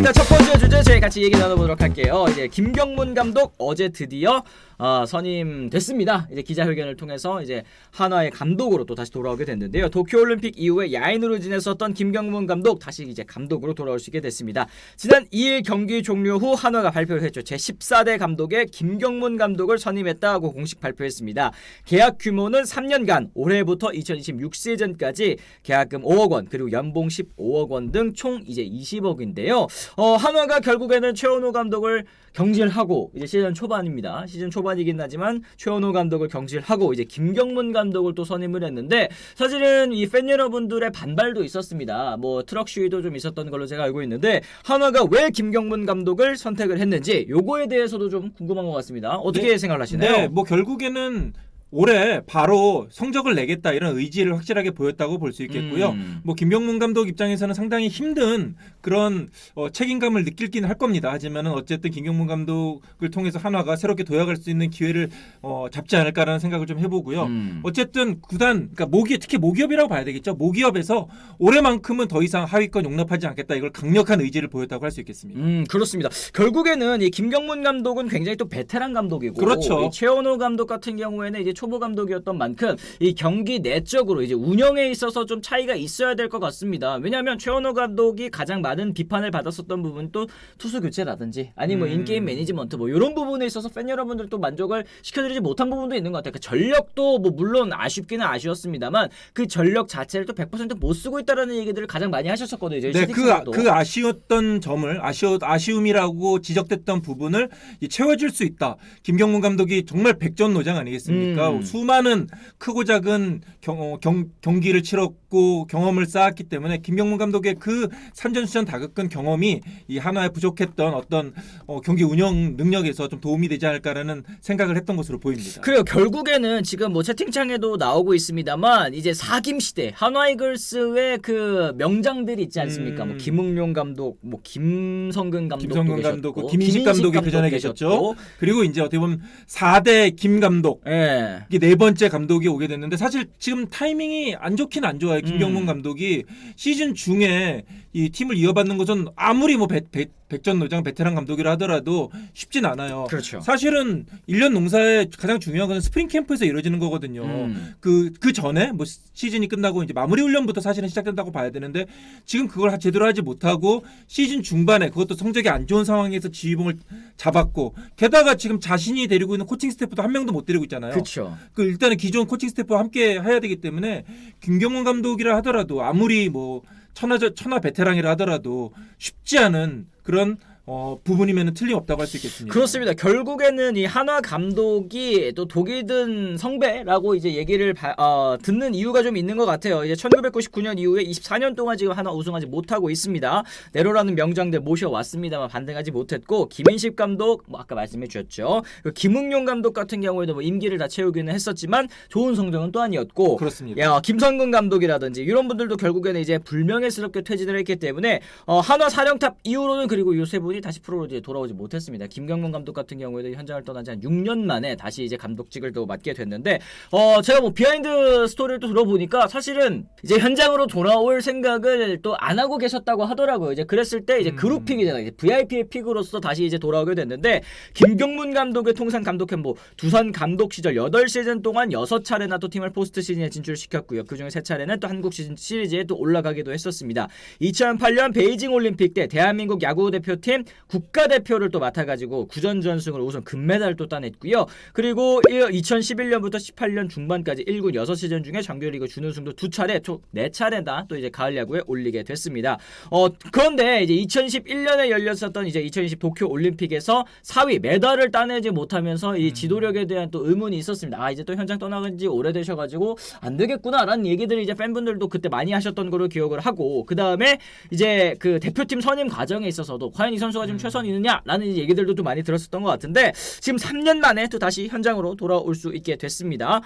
일단 첫 번째 주제 저희 같이 얘기 나눠보도록 할게요. 이제 김경문 감독 어제 드디어 선임됐습니다. 이제 기자회견을 통해서 이제 한화의 감독으로 또 다시 돌아오게 됐는데요. 도쿄올림픽 이후에 야인으로 지냈었던 김경문 감독 다시 이제 감독으로 돌아오시게 됐습니다. 지난 2일 경기 종료 후 한화가 발표를 했죠. 제14대 감독에 김경문 감독을 선임했다고 공식 발표했습니다. 계약 규모는 3년간 올해부터 2026 시즌까지 계약금 5억 원 그리고 연봉 15억 원 등 총 이제 20억인데요. 한화가 결국에는 최원호 감독을 경질하고 이제 시즌 초반입니다. 시즌 초반이긴 하지만 최원호 감독을 경질하고 이제 김경문 감독을 또 선임을 했는데 사실은 이 팬 여러분들의 반발도 있었습니다. 뭐 트럭 시위도 좀 있었던 걸로 제가 알고 있는데 한화가 왜 김경문 감독을 선택을 했는지 요거에 대해서도 좀 궁금한 것 같습니다. 어떻게 생각을 하시나요? 네, 뭐 결국에는 올해 바로 성적을 내겠다 이런 의지를 확실하게 보였다고 볼 수 있겠고요. 뭐 김경문 감독 입장에서는 상당히 힘든 그런 책임감을 느끼긴 할 겁니다. 하지만은 어쨌든 김경문 감독을 통해서 한화가 새롭게 도약할 수 있는 기회를 잡지 않을까라는 생각을 좀 해보고요. 어쨌든 구단, 그러니까 특히 모기업이라고 봐야 되겠죠. 모기업에서 올해만큼은 더 이상 하위권 용납하지 않겠다. 이걸 강력한 의지를 보였다고 할 수 있겠습니다. 그렇습니다. 결국에는 이 김경문 감독은 굉장히 또 베테랑 감독이고, 그렇죠. 이 최원호 감독 같은 경우에는 이제 초보 감독이었던 만큼 이 경기 내적으로 이제 운영에 있어서 좀 차이가 있어야 될 것 같습니다. 왜냐하면 최원호 감독이 가장 많은 비판을 받았었던 부분 또 투수 교체라든지 아니 뭐 인게임 매니지먼트 뭐 이런 부분에 있어서 팬 여러분들 또 만족을 시켜드리지 못한 부분도 있는 것 같아요. 그 전력도 뭐 물론 아쉽기는 아쉬웠습니다만 그 전력 자체를 또 100% 못 쓰고 있다라는 얘기들을 가장 많이 하셨었거든요. 네, 그 아쉬웠던 점을 아쉬움이라고 지적됐던 부분을 채워줄 수 있다. 김경문 감독이 정말 백전노장 아니겠습니까? 수많은 크고 작은 경기를 치렀고 경험을 쌓았기 때문에 김경문 감독의 그 산전수전 다급한 경험이 이 하나에 부족했던 어떤 경기 운영 능력에서 좀 도움이 되지 않을까라는 생각을 했던 것으로 보입니다. 그래요. 결국에는 지금 뭐 채팅창에도 나오고 있습니다만 이제 사김 시대 한화이글스의 그 명장들이 있지 않습니까? 뭐 김응용 감독, 뭐 김성근 감독도 김인식 감독이 그 전에 계셨죠. 그리고 이제 어떻게 보면 4대 김 감독. 이게 네 번째 감독이 오게 됐는데 사실 지금 타이밍이 안 좋긴 안 좋아요. 김경문 감독이 시즌 중에 이 팀을 이어받는 것은 아무리 뭐 백전노장 베테랑 감독이라 하더라도 쉽진 않아요. 그렇죠. 사실은 1년 농사의 가장 중요한 것은 스프링 캠프에서 이루어지는 거거든요. 그 전에 뭐 시즌이 끝나고 이제 마무리 훈련부터 사실은 시작된다고 봐야 되는데 지금 그걸 제대로 하지 못하고 시즌 중반에 그것도 성적이 안 좋은 상황에서 지휘봉을 잡았고 게다가 지금 자신이 데리고 있는 코칭 스태프도 한 명도 못 데리고 있잖아요. 그렇죠. 일단은 기존 코칭 스태프와 함께 해야 되기 때문에 김경문 감독이라 하더라도 아무리 뭐 천하 베테랑이라 하더라도 쉽지 않은 그런 부분이면 틀림없다고 할 수 있겠습니다. 그렇습니다. 결국에는 이 한화 감독이 또 독이 든 성배라고 이제 얘기를 듣는 이유가 좀 있는 것 같아요. 이제 1999년 이후에 24년 동안 지금 한화 우승하지 못하고 있습니다. 내로라는 명장들 모셔왔습니다만 반등하지 못했고 김인식 감독 뭐 아까 말씀해 주셨죠. 김응용 감독 같은 경우에도 뭐 임기를 다 채우기는 했었지만 좋은 성적은 또 아니었고 그렇습니다. 김성근 감독이라든지 이런 분들도 결국에는 이제 불명예스럽게 퇴진을 했기 때문에 한화 사령탑 이후로는 그리고 이 세 분이 다시 프로로 이제 돌아오지 못했습니다. 김경문 감독 같은 경우에도 현장을 떠난 지 한 6년 만에 다시 이제 감독직을 또 맡게 됐는데 제가 뭐 비하인드 스토리를 또 들어보니까 사실은 이제 현장으로 돌아올 생각을 또 안 하고 계셨다고 하더라고요. 이제 그랬을 때 이제 그룹 픽이잖아요. 이제 VIP의 픽으로서 다시 이제 돌아오게 됐는데 김경문 감독의 통산 감독 행보 두산 감독 시절 8시즌 동안 6차례나 또 팀을 포스트 시즌에 진출시켰고요. 그중에 3차례는 또 한국 시리즈에 또 올라가기도 했었습니다. 2008년 베이징 올림픽 때 대한민국 야구 대표팀 국가대표를 또 맡아가지고 9전 전승으로 우선 금메달을 또 따냈고요. 그리고 2011년부터 18년 중반까지 1군 6시즌 중에 정규리그 준우승도 2차례, 총 4차례다 또 이제 가을 야구에 올리게 됐습니다. 그런데 이제 2011년에 열렸었던 이제 2020 도쿄 올림픽에서 4위 메달을 따내지 못하면서 이 지도력에 대한 또 의문이 있었습니다. 이제 또 현장 떠나간 지 오래되셔가지고 안 되겠구나라는 얘기들을 이제 팬분들도 그때 많이 하셨던 걸로 기억을 하고 그 다음에 이제 그 대표팀 선임 과정에 있어서도 과연 이 선수가 지금 최선이느냐라는 얘기들도 좀 많이 들었었던 것 같은데 지금 3년 만에 또 다시 현장으로 돌아올 수 있게 됐습니다.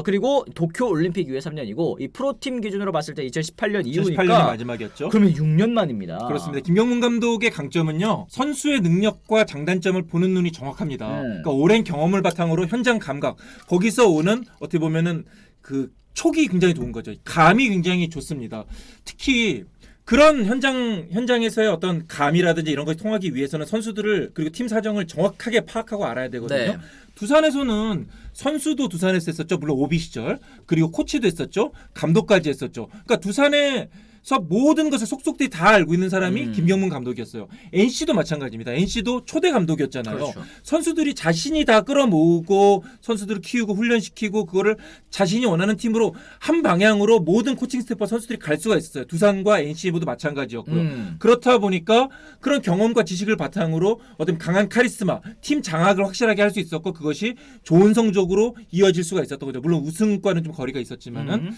그리고 도쿄 올림픽 이후에 3년이고 이 프로팀 기준으로 봤을 때 2018년 이후니까 2018년이 마지막이었죠. 그러면 6년 만입니다. 그렇습니다. 김경문 감독의 강점은요. 선수의 능력과 장단점을 보는 눈이 정확합니다. 그러니까 오랜 경험을 바탕으로 현장 감각 거기서 오는 어떻게 보면은 그 촉이 굉장히 좋은 거죠. 감이 굉장히 좋습니다. 특히 그런 현장에서의 어떤 감이라든지 이런 것을 통하기 위해서는 선수들을 그리고 팀 사정을 정확하게 파악하고 알아야 되거든요. 네. 두산에서는 선수도 두산에서 했었죠. 물론 오비 시절. 그리고 코치도 했었죠. 감독까지 했었죠. 그러니까 두산에서 모든 것을 속속들이 다 알고 있는 사람이 김경문 감독이었어요. NC도 마찬가지입니다. NC도 초대 감독이었잖아요. 그렇죠. 선수들이 자신이 다 끌어모으고 선수들을 키우고 훈련시키고 그거를 자신이 원하는 팀으로 한 방향으로 모든 코칭 스태프와 선수들이 갈 수가 있었어요. 두산과 NC 모두 마찬가지였고요. 그렇다 보니까 그런 경험과 지식을 바탕으로 어떤 강한 카리스마, 팀 장악을 확실하게 할 수 있었고 그것이 좋은 성적으로 이어질 수가 있었던 거죠. 물론 우승과는 좀 거리가 있었지만은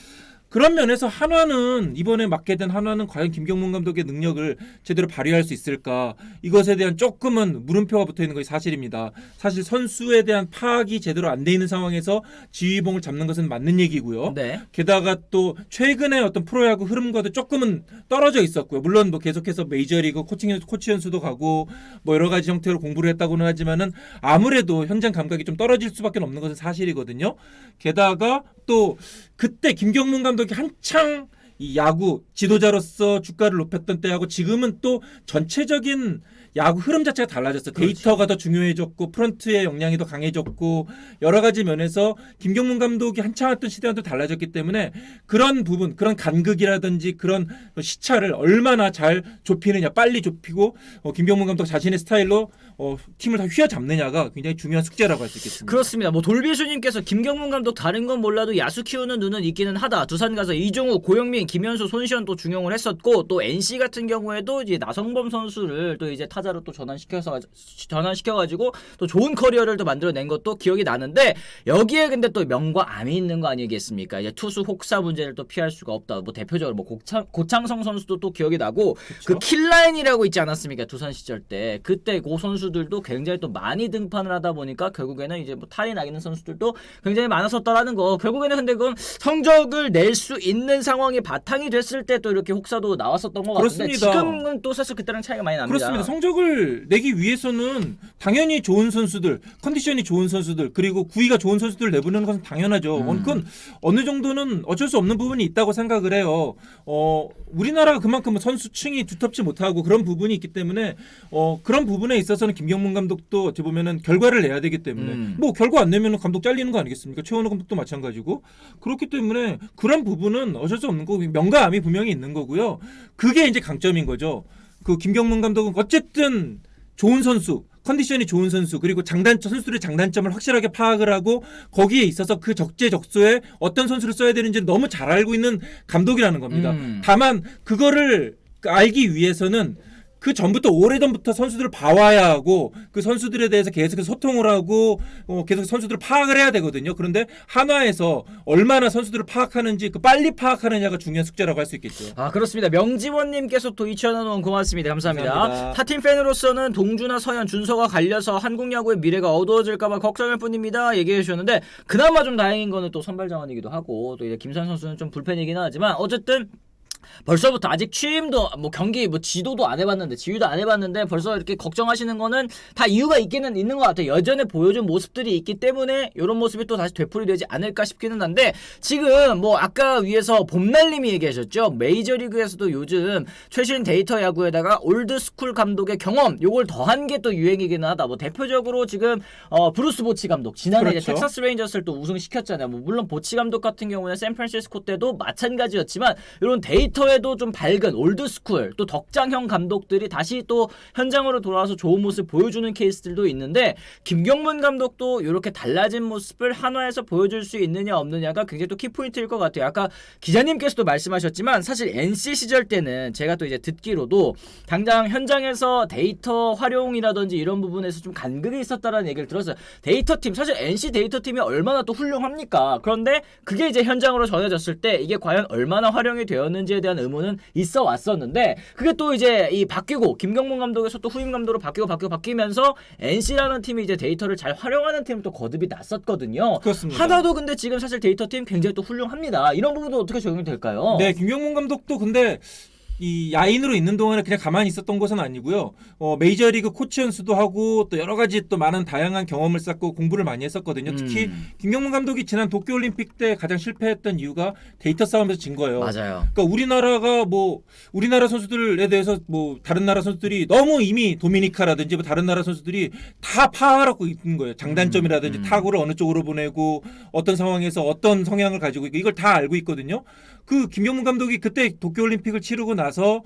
그런 면에서 한화는 이번에 맡게 된 한화는 과연 김경문 감독의 능력을 제대로 발휘할 수 있을까 이것에 대한 조금은 물음표가 붙어 있는 것이 사실입니다. 사실 선수에 대한 파악이 제대로 안 돼 있는 상황에서 지휘봉을 잡는 것은 맞는 얘기고요. 네. 게다가 또 최근에 어떤 프로야구 흐름과도 조금은 떨어져 있었고요. 물론 뭐 계속해서 메이저리그 코치 연수도 가고 뭐 여러 가지 형태로 공부를 했다고는 하지만은 아무래도 현장 감각이 좀 떨어질 수밖에 없는 것은 사실이거든요. 게다가 또 그때 김경문 감독이 한창 이 야구 지도자로서 주가를 높였던 때하고 지금은 또 전체적인 야구 흐름 자체가 달라졌어요. 그렇죠. 데이터가 더 중요해졌고 프런트의 역량이 더 강해졌고 여러 가지 면에서 김경문 감독이 한창 했던 시대와는 또 달라졌기 때문에 그런 부분, 그런 간극이라든지 그런 시차를 얼마나 잘 좁히느냐, 빨리 좁히고 김경문 감독 자신의 스타일로 팀을 다 휘어잡느냐가 굉장히 중요한 숙제라고 할 수 있겠습니다. 그렇습니다. 뭐 돌비수님께서 김경문 감독 다른 건 몰라도 야수 키우는 눈은 있기는 하다. 두산 가서 이종우, 고영민, 김현수, 손시현 또 중용을 했었고 또 NC 같은 경우에도 이제 나성범 선수를 또 이제 타자로 또 전환시켜가지고 또 좋은 커리어를 또 만들어낸 것도 기억이 나는데 여기에 근데 또 명과 암이 있는 거 아니겠습니까? 이제 투수 혹사 문제를 또 피할 수가 없다. 뭐 대표적으로 뭐 고창성 선수도 또 기억이 나고 그쵸? 그 킬라인이라고 있지 않았습니까? 두산 시절 때 그때 그 선수들도 굉장히 또 많이 등판을 하다 보니까 결국에는 이제 뭐 탈이 나기는 선수들도 굉장히 많았었다라는 거. 결국에는 근데 그건 성적을 낼 수 있는 상황이 바탕이 됐을 때 또 이렇게 혹사도 나왔었던 것 같은데 그렇습니다. 지금은 또 사실 그때랑 차이가 많이 납니다. 그렇습니다. 성적을 내기 위해서는 당연히 좋은 선수들, 컨디션이 좋은 선수들, 그리고 구위가 좋은 선수들을 내보내는 것은 당연하죠. 그건 어느 정도는 어쩔 수 없는 부분이 있다고 생각을 해요. 우리나라가 그만큼 선수층이 두텁지 못하고 그런 부분이 있기 때문에 그런 부분에 있어서는 김경문 감독도 어찌 보면은 결과를 내야 되기 때문에 뭐 결과 안 내면 감독 잘리는 거 아니겠습니까? 최원호 감독도 마찬가지고 그렇기 때문에 그런 부분은 어쩔 수 없는 거고 명과 암이 분명히 있는 거고요. 그게 이제 강점인 거죠. 그 김경문 감독은 어쨌든 좋은 선수, 컨디션이 좋은 선수 그리고 선수들의 장단점을 확실하게 파악을 하고 거기에 있어서 그 적재적소에 어떤 선수를 써야 되는지 너무 잘 알고 있는 감독이라는 겁니다. 다만 그거를 알기 위해서는 그 전부터 오래전부터 선수들을 봐와야 하고 그 선수들에 대해서 계속해서 소통을 하고 계속 선수들을 파악을 해야 되거든요. 그런데 한화에서 얼마나 선수들을 파악하는지 그 빨리 파악하느냐가 중요한 숙제라고 할 수 있겠죠. 아 그렇습니다. 명지원님께서 또 2,000원 후원 고맙습니다. 감사합니다. 감사합니다. 타팀 팬으로서는 동주나 서현, 준서가 갈려서 한국 야구의 미래가 어두워질까봐 걱정일 뿐입니다. 얘기해 주셨는데 그나마 좀 다행인 거는 또 선발 자원이기도 하고 또 이제 김산 선수는 좀 불펜이긴 하지만 어쨌든 벌써부터 아직 취임도 뭐 경기 뭐 지휘도 안 해봤는데 벌써 이렇게 걱정하시는 거는 다 이유가 있기는 있는 것 같아요. 여전히 보여준 모습들이 있기 때문에 이런 모습이 또 다시 되풀이되지 않을까 싶기는 한데 지금 뭐 아까 위에서 봄날님이 얘기하셨죠. 메이저리그에서도 요즘 최신 데이터 야구에다가 올드스쿨 감독의 경험 요걸 더한 게 또 유행이기는 하다. 뭐 대표적으로 지금 브루스 보치 감독 지난해 그렇죠. 이제 텍사스 레인저스를 또 우승시켰잖아요. 뭐 물론 보치 감독 같은 경우는 샌프란시스코 때도 마찬가지였지만 이런 데이터에도 좀 밝은 올드스쿨 또 덕장형 감독들이 다시 또 현장으로 돌아와서 좋은 모습 보여주는 케이스들도 있는데 김경문 감독도 이렇게 달라진 모습을 한화에서 보여줄 수 있느냐 없느냐가 굉장히 또 키포인트일 것 같아요. 아까 기자님께서도 말씀하셨지만 사실 NC 시절 때는 제가 또 이제 듣기로도 당장 현장에서 데이터 활용이라든지 이런 부분에서 좀 간극이 있었다라는 얘기를 들었어요. 데이터팀 사실 NC 데이터팀이 얼마나 또 훌륭합니까? 그런데 그게 이제 현장으로 전해졌을 때 이게 과연 얼마나 활용이 되었는지에 대한 의문은 있어 왔었는데 그게 또 이제 이 바뀌고 김경문 감독에서 또 후임 감독으로 바뀌면서 NC라는 팀이 이제 데이터를 잘 활용하는 팀을 또 거듭이 났었거든요. 그렇습니다. 하나도 근데 지금 사실 데이터팀 굉장히 또 훌륭합니다. 이런 부분도 어떻게 적용이 될까요? 네, 김경문 감독도 근데 이 야인으로 있는 동안에 그냥 가만히 있었던 것은 아니고요. 메이저리그 코치 연수도 하고 또 여러 가지 또 많은 다양한 경험을 쌓고 공부를 많이 했었거든요. 특히 김경문 감독이 지난 도쿄올림픽 때 가장 실패했던 이유가 데이터 싸움에서 진 거예요. 맞아요. 그러니까 우리나라 선수들에 대해서 뭐 다른 나라 선수들이 너무 이미 도미니카라든지 뭐 다른 나라 선수들이 다 파악하고 있는 거예요. 장단점이라든지 타구를 어느 쪽으로 보내고 어떤 상황에서 어떤 성향을 가지고 있고 이걸 다 알고 있거든요. 그 김경문 감독이 그때 도쿄올림픽을 치르고 나서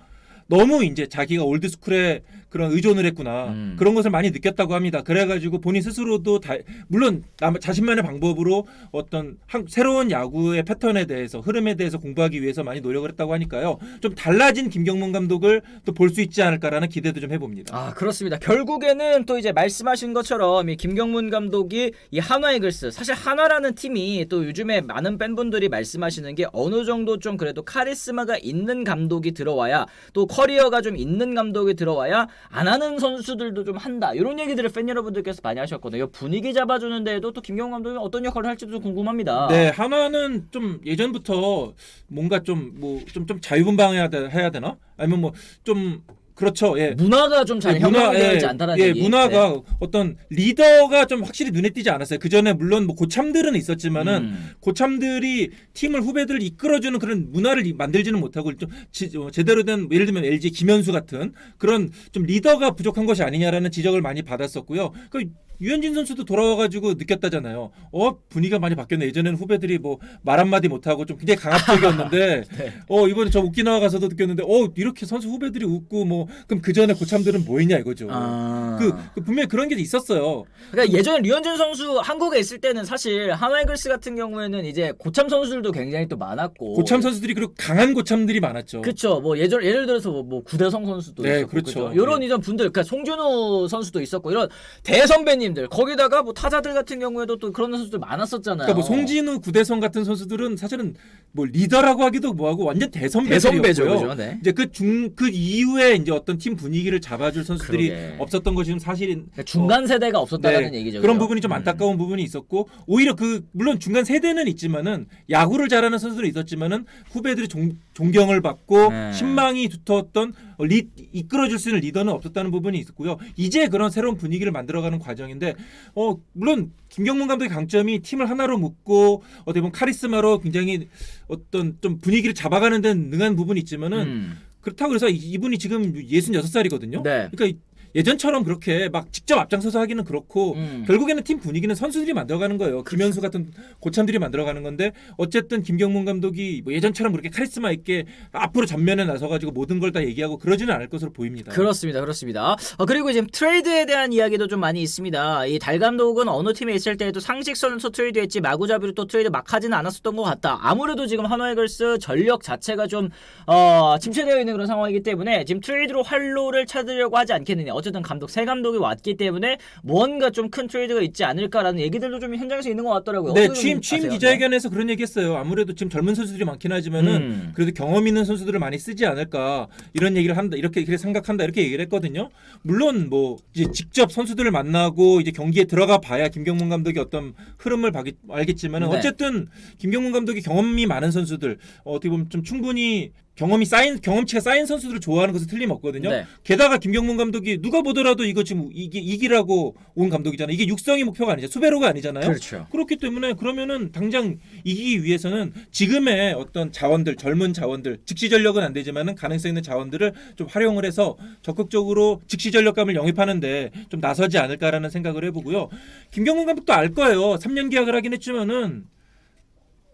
너무 이제 자기가 올드스쿨에 그런 의존을 했구나. 그런 것을 많이 느꼈다고 합니다. 그래가지고 본인 스스로도 물론 자신만의 방법으로 어떤 새로운 야구의 패턴에 대해서 흐름에 대해서 공부하기 위해서 많이 노력을 했다고 하니까요. 좀 달라진 김경문 감독을 또 볼 수 있지 않을까라는 기대도 좀 해봅니다. 아, 그렇습니다. 결국에는 또 이제 말씀하신 것처럼 이 김경문 감독이 이 한화 이글스, 사실 한화라는 팀이 또 요즘에 많은 팬분들이 말씀하시는 게 어느 정도 좀 그래도 카리스마가 있는 감독이 들어와야, 또 커리어가 좀 있는 감독이 들어와야 안 하는 선수들도 좀 한다, 이런 얘기들을 팬 여러분들께서 많이 하셨거든요. 분위기 잡아주는 데에도 또 김경문 감독이 어떤 역할을 할지도 궁금합니다. 네, 한화는 좀 예전부터 뭔가 좀 자유분방해야 되나? 아니면 뭐 좀 그렇죠. 예. 문화가 좀 잘 형성되어 있지 않다는 얘기. 문화가 네. 어떤 리더가 좀 확실히 눈에 띄지 않았어요. 그 전에 물론 뭐 고참들은 있었지만은 고참들이 팀을 후배들을 이끌어주는 그런 문화를 만들지는 못하고 좀 제대로 된, 예를 들면 LG 김현수 같은 그런 좀 리더가 부족한 것이 아니냐라는 지적을 많이 받았었고요. 그 유현진 선수도 돌아와가지고 느꼈다잖아요. 분위기가 많이 바뀌었네. 예전에는 후배들이 뭐 말 한마디 못하고 좀 굉장히 강압적이었는데 네. 이번에 저 오키나와 가서도 느꼈는데 이렇게 선수 후배들이 웃고 뭐 그럼 그 전에 고참들은 뭐 했냐 이거죠. 그 분명히 그런 게 있었어요. 그러니까 예전에 류현진 선수 한국에 있을 때는 사실 한화 이글스 같은 경우에는 이제 고참 선수들도 굉장히 또 많았고, 고참 선수들이 그리고 강한 고참들이 많았죠. 그렇죠. 뭐 예를 들어서 뭐 구대성 선수도 네, 있었고, 그렇죠. 이런 네. 이런 분들, 그러니까 송준호 선수도 있었고, 이런 대선배님들, 거기다가 뭐 타자들 같은 경우에도 또 그런 선수들 많았었잖아요. 그러니까 뭐 송진우, 구대성 같은 선수들은 사실은 뭐 리더라고 하기도 뭐하고 완전 대선배들이었고요. 대선배죠, 네. 이제 그 이후에 이제 어떤 팀 분위기를 잡아줄 선수들이 그러게. 없었던 것이 좀 사실인. 그러니까 중간 세대가 없었다는 네, 얘기죠. 그런 그죠? 부분이 좀 안타까운 부분이 있었고, 오히려 물론 중간 세대는 있지만은 야구를 잘하는 선수들은 있었지만은 후배들이 존경을 받고 네. 신망이 두터웠던 이끌어줄 수 있는 리더는 없었다는 부분이 있었고요. 이제 그런 새로운 분위기를 만들어가는 과정인데, 물론 김경문 감독의 강점이 팀을 하나로 묶고 어떻게 보면 카리스마로 굉장히 어떤 좀 분위기를 잡아가는 데는 능한 부분이 있지만은 그렇다고 해서 이분이 지금 66살이거든요. 네. 그러니까 예전처럼 그렇게 막 직접 앞장서서 하기는 그렇고 결국에는 팀 분위기는 선수들이 만들어가는 거예요. 김현수 같은 고참들이 만들어가는 건데, 어쨌든 김경문 감독이 뭐 예전처럼 그렇게 카리스마 있게 앞으로 전면에 나서가지고 모든 걸 다 얘기하고 그러지는 않을 것으로 보입니다. 그렇습니다. 그리고 지금 트레이드에 대한 이야기도 좀 많이 있습니다. 이 달 감독은 어느 팀에 있을 때에도 상식 선수 트레이드했지 마구잡이로 또 트레이드 막 하지는 않았었던 것 같다. 아무래도 지금 한화 이글스 전력 자체가 좀 침체되어 있는 그런 상황이기 때문에 지금 트레이드로 활로를 찾으려고 하지 않겠느냐. 어쨌든 새 감독이 왔기 때문에 무언가 좀 큰 트레이드가 있지 않을까라는 얘기들도 좀 현장에서 있는 것 같더라고요. 네, 취임 기자회견에서 그런 얘기했어요. 아무래도 지금 젊은 선수들이 많긴 하지만은 그래도 경험 있는 선수들을 많이 쓰지 않을까, 이런 얘기를 한다, 이렇게 생각한다, 이렇게 얘기를 했거든요. 물론 뭐 이제 직접 선수들을 만나고 이제 경기에 들어가 봐야 김경문 감독이 어떤 흐름을 알겠지만은, 네. 어쨌든 김경문 감독이 경험이 많은 선수들, 어떻게 보면 좀 충분히 경험치가 쌓인 선수들을 좋아하는 것은 틀림없거든요. 네. 게다가 김경문 감독이 누가 보더라도 이거 지금 이기라고 온 감독이잖아요. 이게 육성이 목표가 아니죠. 수배로가 아니잖아요. 그렇죠. 그렇기 때문에 그러면은 당장 이기기 위해서는 지금의 어떤 젊은 자원들, 즉시 전력은 안 되지만은 가능성 있는 자원들을 좀 활용을 해서 적극적으로 즉시 전력감을 영입하는데 좀 나서지 않을까라는 생각을 해보고요. 김경문 감독도 알 거예요. 3년 계약을 하긴 했지만은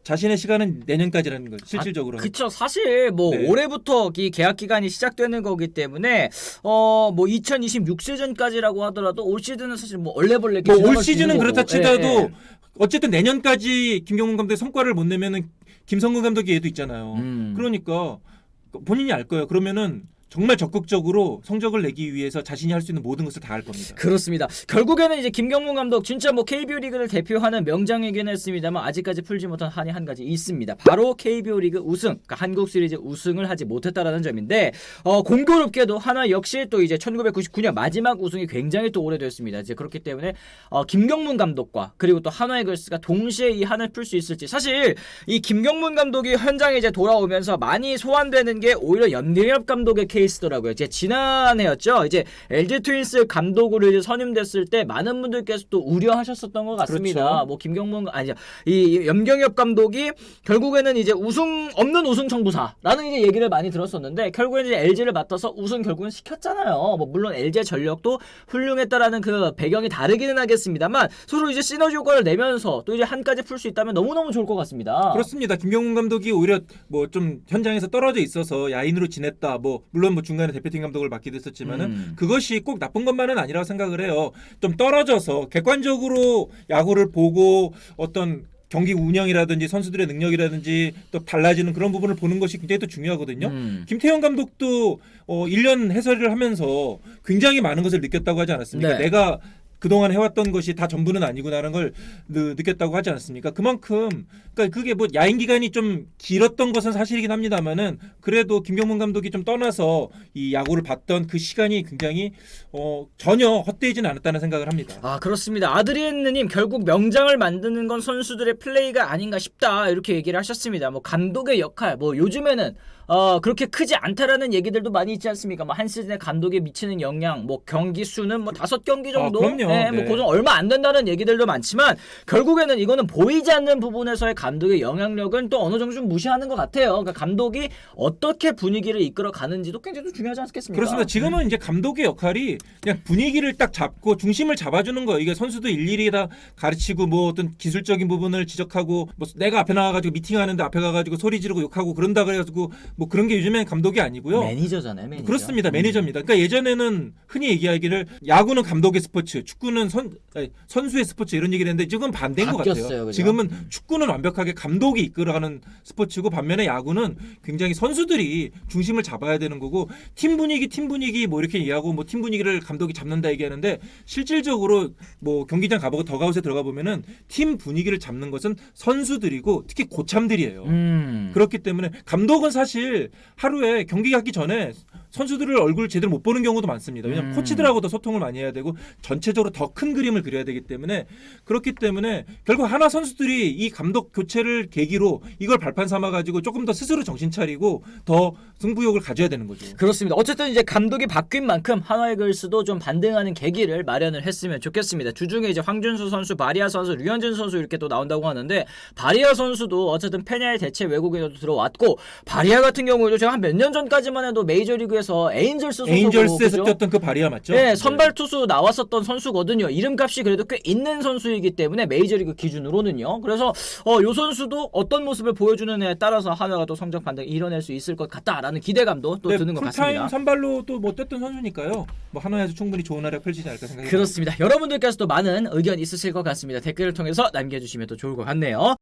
자신의 시간은 내년까지라는 거죠. 실질적으로. 그쵸. 사실 뭐 네. 올해부터 이 계약 기간이 시작되는 거기 때문에 뭐 2026 시즌까지라고 하더라도 올 시즌은 사실 뭐 얼레벌레 올 시즌은 그렇다 치더라도 예. 어쨌든 내년까지 김경문 감독이 성과를 못 내면은 김성근 감독이 얘도 있잖아요. 그러니까 본인이 알 거예요. 그러면은 정말 적극적으로 성적을 내기 위해서 자신이 할 수 있는 모든 것을 다 할 겁니다. 그렇습니다. 결국에는 이제 김경문 감독 진짜 뭐 KBO 리그를 대표하는 명장이긴 했습니다만 아직까지 풀지 못한 한이 한 가지 있습니다. 바로 KBO 리그 우승, 그러니까 한국 시리즈 우승을 하지 못했다라는 점인데 공교롭게도 하나 역시 또 이제 1999년 마지막 우승이 굉장히 또 오래됐습니다. 이제 그렇기 때문에 김경문 감독과 그리고 또 한화 이글스가 동시에 이 한을 풀 수 있을지 사실 이 김경문 감독이 현장에 이제 돌아오면서 많이 소환되는 게 오히려 연대엽 감독의 케이스더라고요. 이제 지난해였죠. 이제 LG 트윈스 감독으로 이제 선임됐을 때 많은 분들께서 또 우려하셨었던 것 같습니다. 그렇죠. 뭐 김경문 아니죠. 이 염경엽 감독이 결국에는 이제 없는 우승 청부사라는 이제 얘기를 많이 들었었는데 결국에는 이제 LG를 맡아서 우승 결국은 시켰잖아요. 뭐 물론 LG의 전력도 훌륭했다라는 그 배경이 다르기는 하겠습니다만 서로 이제 시너지 효과를 내면서 또 이제 한까지 풀 수 있다면 너무너무 좋을 것 같습니다. 그렇습니다. 김경문 감독이 오히려 뭐 좀 현장에서 떨어져 있어서 야인으로 지냈다. 뭐 물론 뭐 중간에 대표팀 감독을 맡기도 했었지만은 그것이 꼭 나쁜 것만은 아니라고 생각을 해요. 좀 떨어져서 객관적으로 야구를 보고 어떤 경기 운영이라든지 선수들의 능력이라든지 또 달라지는 그런 부분을 보는 것이 굉장히 또 중요하거든요. 김태형 감독도 1년 해설을 하면서 굉장히 많은 것을 느꼈다고 하지 않았습니까? 네. 내가 그동안 해왔던 것이 다 전부는 아니구나라는 걸 느꼈다고 하지 않았습니까? 그만큼 그러니까 그게 뭐 야인 기간이 좀 길었던 것은 사실이긴 합니다만은 그래도 김경문 감독이 좀 떠나서 이 야구를 봤던 그 시간이 굉장히 전혀 헛되지는 않았다는 생각을 합니다. 아 그렇습니다. 아드리엔느님 결국 명장을 만드는 건 선수들의 플레이가 아닌가 싶다 이렇게 얘기를 하셨습니다. 뭐 감독의 역할 뭐 요즘에는 그렇게 크지 않다라는 얘기들도 많이 있지 않습니까? 뭐 한 시즌에 감독이 미치는 영향, 뭐 경기 수는 뭐 5경기 정도, 그럼요. 네, 뭐 네. 그정 얼마 안 된다는 얘기들도 많지만 결국에는 이거는 보이지 않는 부분에서의 감독의 영향력은 또 어느 정도 좀 무시하는 것 같아요. 그러니까 감독이 어떻게 분위기를 이끌어 가는지도 굉장히 중요하지 않겠습니까? 그렇습니다. 지금은 이제 감독의 역할이 그냥 분위기를 딱 잡고 중심을 잡아주는 거예요. 이게 선수도 일일이 다 가르치고 뭐 어떤 기술적인 부분을 지적하고 뭐 내가 앞에 나가가지고 미팅하는데 앞에 가가지고 소리 지르고 욕하고 그런다 그래가지고 뭐 그런 게 요즘엔 감독이 아니고요. 매니저잖아요, 매니저. 그렇습니다. 매니저입니다. 그러니까 예전에는 흔히 얘기하기를 야구는 감독의 스포츠, 축구는 선수의 스포츠 이런 얘기를 했는데 지금 반대인 것 바뀌었어요, 같아요. 그죠? 지금은 축구는 완벽하게 감독이 이끌어가는 스포츠고 반면에 야구는 굉장히 선수들이 중심을 잡아야 되는 거고 팀 분위기 뭐 이렇게 얘기하고 뭐 팀 분위기를 감독이 잡는다 얘기하는데 실질적으로 뭐 경기장 가보고 더가웃에 들어가 보면은 팀 분위기를 잡는 것은 선수들이고 특히 고참들이에요. 그렇기 때문에 감독은 사실 하루에 경기 하기 전에 선수들을 얼굴 제대로 못 보는 경우도 많습니다. 왜냐하면 코치들하고도 소통을 많이 해야 되고 전체적으로 더 큰 그림을 그려야 되기 때문에 그렇기 때문에 결국 하나 선수들이 이 감독 교체를 계기로 이걸 발판 삼아 가지고 조금 더 스스로 정신 차리고 더 승부욕을 가져야 되는 거죠. 그렇습니다. 어쨌든 이제 감독이 바뀐 만큼 한화 이글스도 좀 반등하는 계기를 마련을 했으면 좋겠습니다. 주중에 이제 황준수 선수, 바리아 선수, 류현진 선수 이렇게 또 나온다고 하는데 바리아 선수도 어쨌든 페냐의 대체 외국인으로 들어왔고 바리아 같은 경우에도 제가 한 몇 년 전까지만 해도 메이저리그에서 에인절스 소속으로 에인절스에서 뛰었던 그 바리아 맞죠? 네, 선발 투수 나왔었던 선수거든요. 이름값이 그래도 꽤 있는 선수이기 때문에 메이저리그 기준으로는요. 그래서 요 선수도 어떤 모습을 보여주느냐에 따라서 한화가 또 성적 반등 이뤄낼 수 있을 것 같다라는 기대감도 또 드는 것 같습니다. 풀타임 선발로 또 뭐 뛰었던 선수니까요. 뭐 한화에서 충분히 좋은 활약 펼치지 않을까 생각합니다. 그렇습니다. 여러분들께서도 많은 의견 있으실 것 같습니다. 댓글을 통해서 남겨주시면 또 좋을 것 같네요.